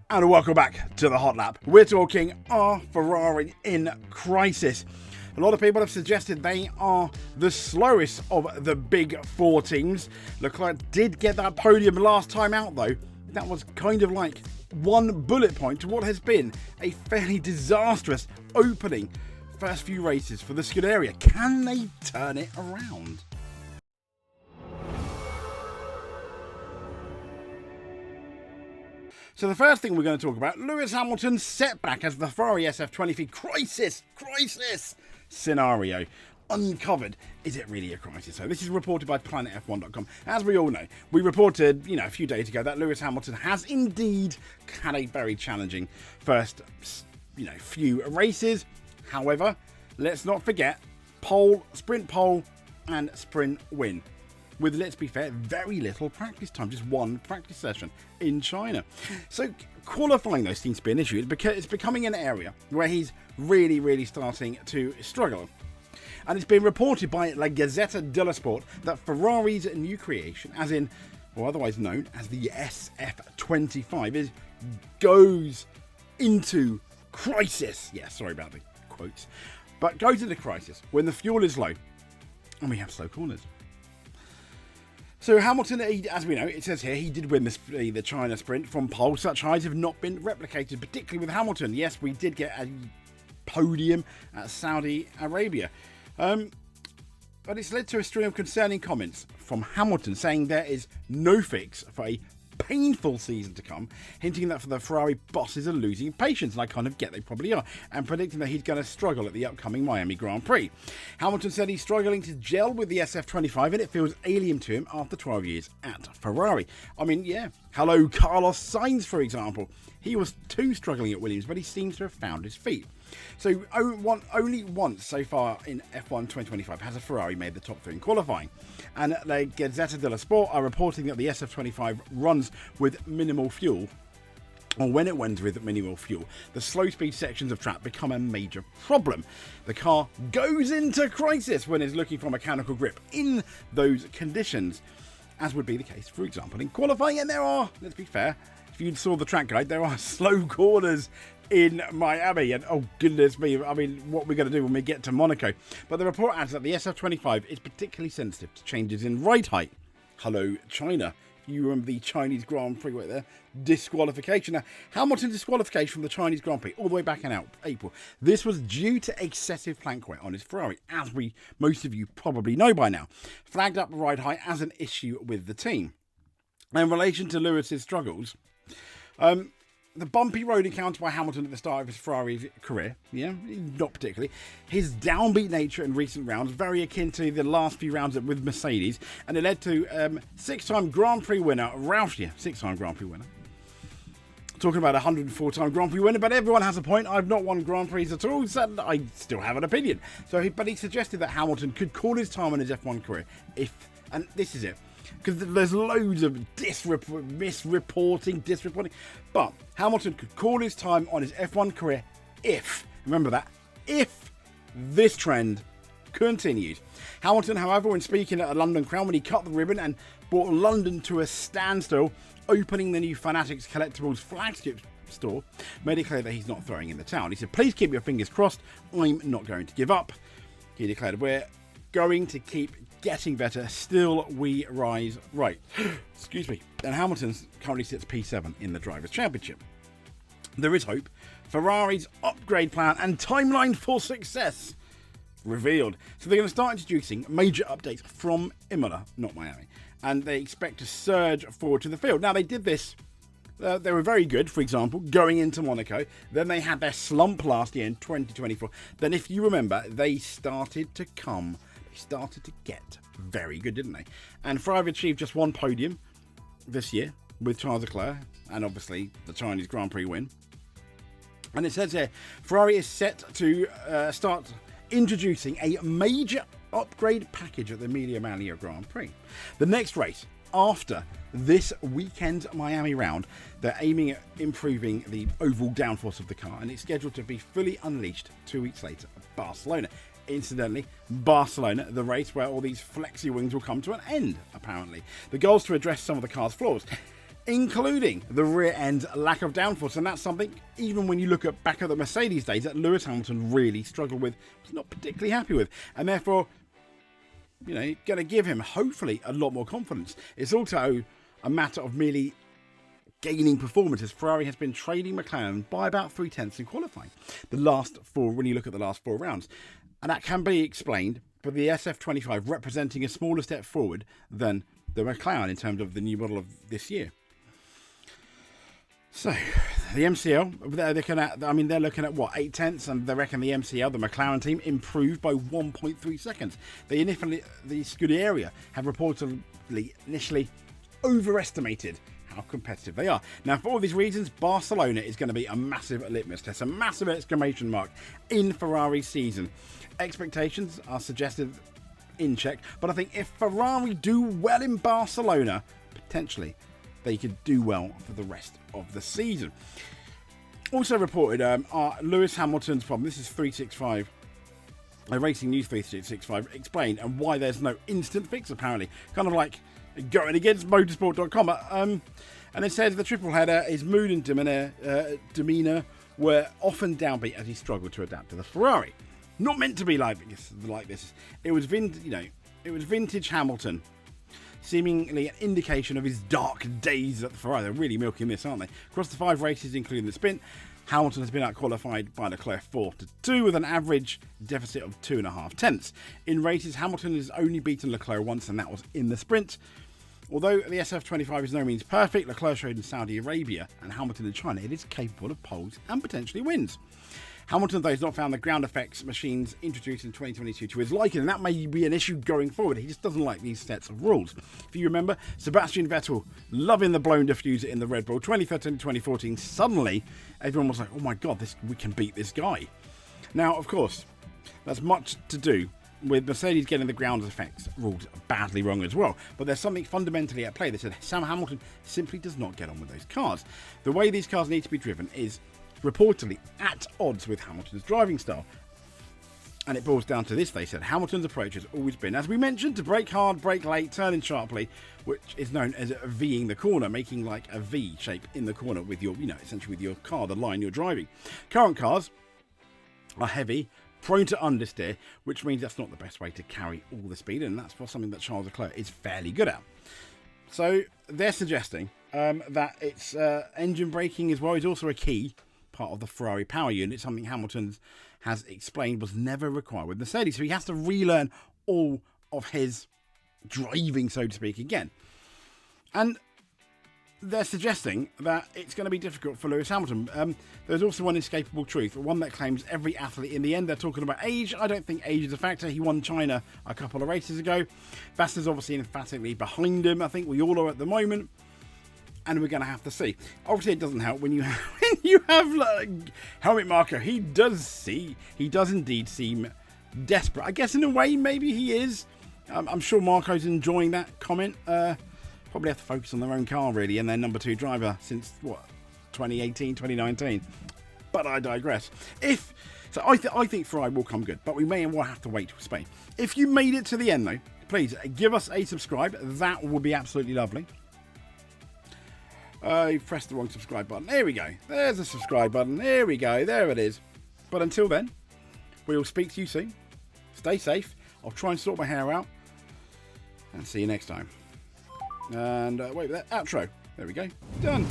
And welcome back to the Hot Lap. We're talking, are Ferrari in crisis? A lot of people have suggested they are the slowest of the big four teams. Leclerc did get that podium last time out though. That was kind of like one bullet point to what has been a fairly disastrous opening first few races for the Scuderia. Can they turn it around? So the first thing we're going to talk about, Lewis Hamilton's setback as the Ferrari SF23 crisis scenario uncovered. Is it really a crisis? So this is reported by planetf1.com. As we all know, we reported, a few days ago that Lewis Hamilton has indeed had a very challenging first, few races. However, let's not forget sprint pole and sprint win. With, let's be fair, very little practice time, just one practice session in China. So qualifying those seems to be an issue because it's becoming an area where he's really starting to struggle. And it's been reported by La Gazzetta dello Sport that Ferrari's new creation, as in, or otherwise known as the SF25, goes into crisis. Yeah, sorry about the quotes. But goes into crisis when the fuel is low and we have slow corners. So Hamilton, as we know, it says here, he did win the China sprint from pole. Such highs have not been replicated, particularly with Hamilton. Yes, we did get a podium at Saudi Arabia. But it's led to a string of concerning comments from Hamilton saying there is no fix for a painful season to come, hinting that the Ferrari bosses are losing patience, and I kind of get they probably are, and predicting that he's going to struggle at the upcoming Miami Grand Prix. Hamilton said he's struggling to gel with the SF25 and it feels alien to him after 12 years at Ferrari. I mean, yeah, hello Carlos Sainz, for example. He was too struggling at Williams, but he seems to have found his feet. So only once so far in F1 2025 has a Ferrari made the top three in qualifying. And La Gazzetta dello Sport are reporting that the SF25 runs with minimal fuel. Or when it runs with minimal fuel, the slow speed sections of track become a major problem. The car goes into crisis when it's looking for mechanical grip in those conditions, as would be the case, for example, in qualifying. And there are, let's be fair, if you saw the track guide, there are slow corners in Miami, and oh goodness me, I mean, what are we going to do when we get to Monaco? But the report adds that the SF25 is particularly sensitive to changes in ride height. Hello China. You remember the Chinese Grand Prix right there? Disqualification. Now, Hamilton's disqualification from the Chinese Grand Prix all the way back in April. This was due to excessive plank weight on his Ferrari, as most of you probably know by now. Flagged up ride height as an issue with the team. In relation to Lewis's struggles, the bumpy road encounter by Hamilton at the start of his Ferrari career, not particularly. His downbeat nature in recent rounds, very akin to the last few rounds with Mercedes, and it led to six-time Grand Prix winner, six-time Grand Prix winner. Talking about a 104-time Grand Prix winner, but everyone has a point. I've not won Grand Prix at all, so I still have an opinion. But he suggested that Hamilton could call his time in his F1 career and this is it, because there's loads of disreporting, but Hamilton could call his time on his F1 career if this trend continued. Hamilton, however, when speaking at a London Crown, when he cut the ribbon and brought London to a standstill, opening the new Fanatics Collectibles flagship store, made it clear that he's not throwing in the towel. He said, please keep your fingers crossed, I'm not going to give up. He declared, we're going to keep getting better, still we rise. Right, excuse me. And Hamilton currently sits P7 in the Drivers' Championship. There is hope. Ferrari's upgrade plan and timeline for success revealed. So they're going to start introducing major updates from Imola, not Miami, and they expect to surge forward to the field. Now, they did this. They were very good, for example, going into Monaco. Then they had their slump last year in 2024. Then, if you remember, they started to get very good, didn't they? And Ferrari achieved just one podium this year with Charles Leclerc, and obviously the Chinese Grand Prix win. And it says here, Ferrari is set to start introducing a major upgrade package at the Emilia-Romagna Grand Prix. The next race after this weekend's Miami round, they're aiming at improving the overall downforce of the car, and it's scheduled to be fully unleashed 2 weeks later at Barcelona. Incidentally, Barcelona, the race where all these flexi wings will come to an end, apparently. The goal is to address some of the car's flaws. including the rear end lack of downforce. And that's something, even when you look back at the Mercedes days, that Lewis Hamilton really struggled with, was not particularly happy with. And therefore, you know, going to give him, hopefully, a lot more confidence. It's also a matter of merely gaining performance, as Ferrari has been trailing McLaren by about 0.3 in qualifying. The last four, when you look at the last 4 rounds. And that can be explained by the SF25 representing a smaller step forward than the McLaren in terms of the new model of this year. So, the MCL, they're looking at what, 0.8, and they reckon the MCL, the McLaren team, improved by 1.3 seconds. The Scuderia have reportedly initially overestimated how competitive they are. Now, for all these reasons, Barcelona is going to be a massive litmus test, a massive exclamation mark in Ferrari's season. Expectations are suggested in check, but I think if Ferrari do well in Barcelona, potentially they could do well for the rest of the season. Also reported are Lewis Hamilton's problem. This is 365. Racing News 365 explained and why there's no instant fix, apparently. Kind of like going against motorsport.com. And it says the triple header, his mood and demeanour were often downbeat as he struggled to adapt to the Ferrari. Not meant to be like this. It was vintage Hamilton. Seemingly an indication of his dark days at the Ferrari. They're really milking this, aren't they? Across the 5 races, including the sprint, Hamilton has been out-qualified by Leclerc 4-2 with an average deficit of 2.5 tenths. In races, Hamilton has only beaten Leclerc once, and that was in the sprint. Although the SF25 is no means perfect, Leclerc showed in Saudi Arabia and Hamilton in China, it is capable of poles and potentially wins. Hamilton, though, has not found the ground effects machines introduced in 2022 to his liking, and that may be an issue going forward. He just doesn't like these sets of rules. If you remember, Sebastian Vettel loving the blown diffuser in the Red Bull 2013 to 2014, suddenly everyone was like, oh my god, we can beat this guy. Now, of course, that's much to do with Mercedes getting the ground effects rules badly wrong as well. But there's something fundamentally at play. They said Sam Hamilton simply does not get on with those cars. The way these cars need to be driven is reportedly at odds with Hamilton's driving style. And it boils down to this, they said. Hamilton's approach has always been, as we mentioned, to brake hard, brake late, turn in sharply, which is known as V'ing the corner, making like a V shape in the corner with your, essentially with your car, the line you're driving. Current cars are heavy, prone to understeer, which means that's not the best way to carry all the speed, and that's for something that Charles Leclerc is fairly good at. So they're suggesting that it's engine braking as well is also a key part of the Ferrari power unit, something Hamilton has explained was never required with Mercedes. So he has to relearn all of his driving, so to speak, again. And they're suggesting that it's going to be difficult for Lewis Hamilton. There's also one inescapable truth, one that claims every athlete in the end. They're talking about age. I don't think age is a factor. He won China a couple of races ago. Vassar's obviously emphatically behind him. I think we all are at the moment. And we're going to have to see. Obviously, it doesn't help when you have like, Helmut Marko. He does indeed seem desperate. I guess in a way, maybe he is. I'm sure Marco's enjoying that comment. Probably have to focus on their own car, really, and their number 2 driver since, 2018, 2019. But I digress. I think Ferrari will come good, but we may well have to wait for Spain. If you made it to the end, though, please give us a subscribe. That would be absolutely lovely. You pressed the wrong subscribe button. There we go. There's a subscribe button. There we go. There it is. But until then, we'll speak to you soon. Stay safe. I'll try and sort my hair out. And see you next time. And wait, that outro. There we go. Done.